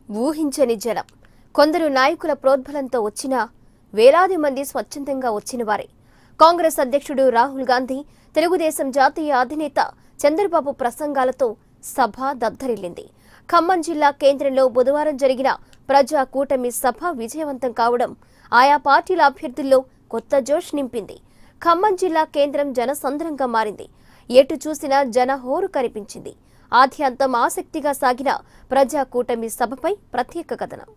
ఊహించని జనం. కొందరు నాయకుల ప్రోద్బలంతో వచ్చిన వేలాది మంది స్వచ్ఛందంగా వచ్చిన వారే. కాంగ్రెస్ అధ్యక్షుడు రాహుల్ గాంధీ, తెలుగుదేశం జాతీయ అధినేత చంద్రబాబు ప్రసంగాలతో సభ దద్దరిల్లింది. ఖమ్మం జిల్లా కేంద్రంలో బుధవారం జరిగిన ప్రజా కూటమి సభ విజయవంతం కావడం ఆయా పార్టీల అభ్యర్థుల్లో కొత్త జోష్ నింపింది. ఖమ్మం జిల్లా కేంద్రం జనసంద్రంగా మారింది. ఎటు చూసినా జనహోరు కనిపించింది. ఆద్యంతం ఆసక్తిగా సాగిన ప్రజా కూటమి సభపై ప్రత్యేక కథనం.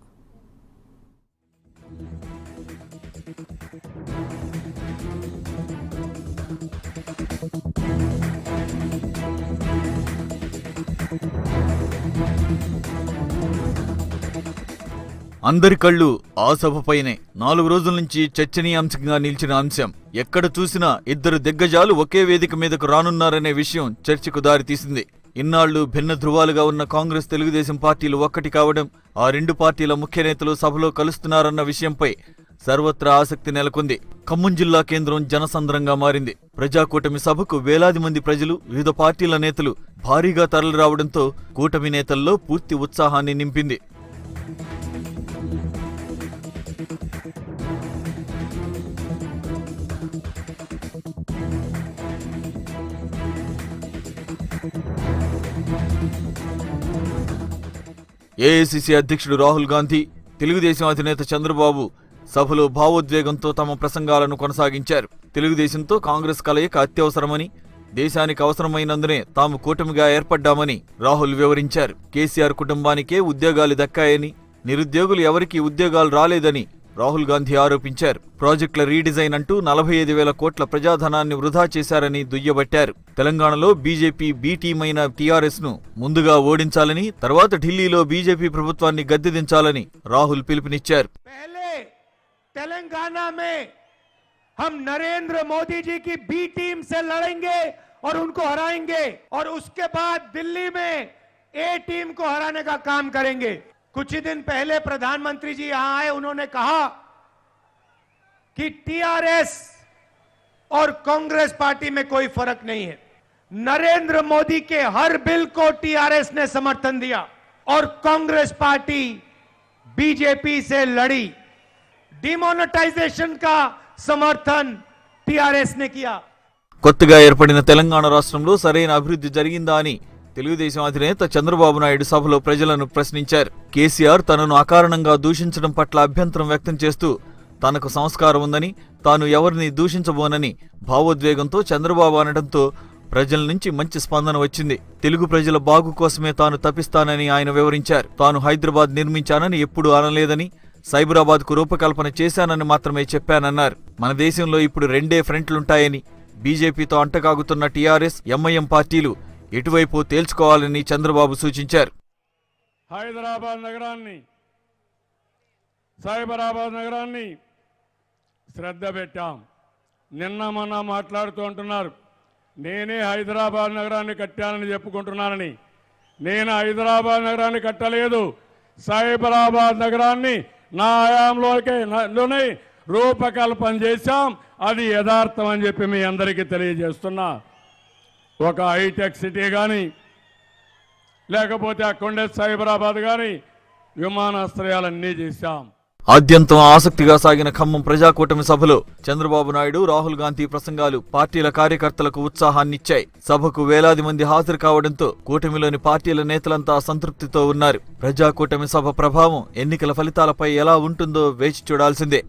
అందరి కళ్ళు ఆ సభపైనే. 4 రోజుల నుంచి చర్చనీయాంశంగా నిలిచిన అంశం. ఎక్కడ చూసినా ఇద్దరు దిగ్గజాలు ఒకే వేదిక మీదకు రానున్నారనే విషయం చర్చకు దారితీసింది. ఇన్నాళ్లు భిన్న ధృవాలుగా ఉన్న కాంగ్రెస్, తెలుగుదేశం పార్టీలు ఒక్కటి కావడం, ఆ రెండు పార్టీల ముఖ్య నేతలు సభలో కలుస్తున్నారన్న విషయంపై సర్వత్రా ఆసక్తి నెలకొంది. ఖమ్మం జిల్లా కేంద్రం జనసంద్రంగా మారింది. ప్రజాకూటమి సభకు వేలాది మంది ప్రజలు, వివిధ పార్టీల నేతలు భారీగా తరలిరావడంతో కూటమి నేతల్లో పూర్తి ఉత్సాహాన్ని నింపింది. ఏఐసీసీ అధ్యక్షుడు రాహుల్ గాంధీ, తెలుగుదేశం అధినేత చంద్రబాబు సభలో భావోద్వేగంతో తమ ప్రసంగాలను కొనసాగించారు. తెలుగుదేశంతో కాంగ్రెస్ కలయిక అత్యవసరమని, దేశానికి అవసరమైనందునే తాము కూటమిగా ఏర్పడ్డామని రాహుల్ వివరించారు. కేసీఆర్ కుటుంబానికే ఉద్యోగాలు దక్కాయని, నిరుద్యోగులు ఎవరికీ ఉద్యోగాలు రాలేదని రాహుల్ గాంధీ ఆరోపించారు. ప్రాజెక్టుల రీడిజైన్ అంటూ 45,000 కోట్ల ప్రజాధనాన్ని వృధా చేశారని దుయ్యబట్టారు. తెలంగాణలో బీజేపీ బీ టీం అయిన టీఆర్ఎస్ ను ముందుగా ఓడించాలని, తర్వాత ఢిల్లీలో బీజేపీ ప్రభుత్వాన్ని గద్దెదించాలని రాహుల్ పిలుపునిచ్చారు. तेलंगाना में हम नरेंद्र मोदी जी की बी टीम से लड़ेंगे और उनको हराएंगे, और उसके बाद दिल्ली में ए टीम को हराने का काम करेंगे. कुछ ही दिन पहले प्रधानमंत्री जी यहां आए, उन्होंने कहा कि टीआरएस और कांग्रेस पार्टी में कोई फर्क नहीं है. नरेंद्र मोदी के हर बिल को टीआरएस ने समर्थन दिया और कांग्रेस पार्टी बीजेपी से लड़ी. डिमोनेटाइजेशन का समर्थन टीआरएस ने किया. కొత్తగా ఏర్పడిన తెలంగాణ రాష్ట్రంలో సరైన అభివృద్ధి జరిగిందా అని తెలుగుదేశం అధినేత చంద్రబాబు నాయుడు సభలో ప్రజలను ప్రశ్నించారు. కేసీఆర్ తనను అకారణంగా దూషించడం పట్ల అభ్యంతరం వ్యక్తం చేస్తూ తనకు సంస్కారం ఉందని, తాను ఎవరిని దూషించబోనని భావోద్వేగంతో చంద్రబాబు అనడంతో ప్రజల నుంచి మంచి స్పందన వచ్చింది. తెలుగు ప్రజల బాగు కోసమే తాను తప్పిస్తానని ఆయన వివరించారు. తాను హైదరాబాద్ నిర్మించానని ఎప్పుడూ అనలేదని, సైబరాబాద్ కు రూపకల్పన చేశానని మాత్రమే చెప్పానన్నారు. మన దేశంలో ఇప్పుడు 2 ఫ్రంట్లుంటాయని, బీజేపీతో అంటకాగుతున్న టీఆర్ఎస్, ఎంఐఎం పార్టీలు ఎటువైపు తేల్చుకోవాలని చంద్రబాబు సూచించారు. హైదరాబాద్ నగరాన్ని, సైబరాబాద్ నగరాన్ని శ్రద్ధ పెట్టాం. నిన్న మొన్న మాట్లాడుతూ అంటున్నారు నేనే హైదరాబాద్ నగరాన్ని కట్టానని చెప్పుకుంటున్నానని. నేను హైదరాబాద్ నగరాన్ని కట్టలేదు. సైబరాబాద్ నగరాన్ని నా హయాంలోనే రూపకల్పన చేశాం. అది యథార్థం అని చెప్పి మీ అందరికీ తెలియజేస్తున్నా. ఒక హైటెక్ సిటీ కానీ, లేకపోతే అక్కడే సైబరాబాద్ కానీ విమానాశ్రయాలన్నీ చేశాం. ఆద్యంతం ఆసక్తిగా సాగిన ఖమ్మం ప్రజాకూటమి సభలో చంద్రబాబు నాయుడు, రాహుల్ గాంధీ ప్రసంగాలు పార్టీల కార్యకర్తలకు ఉత్సాహాన్నిచ్చాయి. సభకు వేలాది మంది హాజరు కావడంతో కూటమిలోని పార్టీల నేతలంతా సంతృప్తితో ఉన్నారు. ప్రజాకూటమి సభ ప్రభావం ఎన్నికల ఫలితాలపై ఎలా ఉంటుందో వేచి చూడాల్సిందే.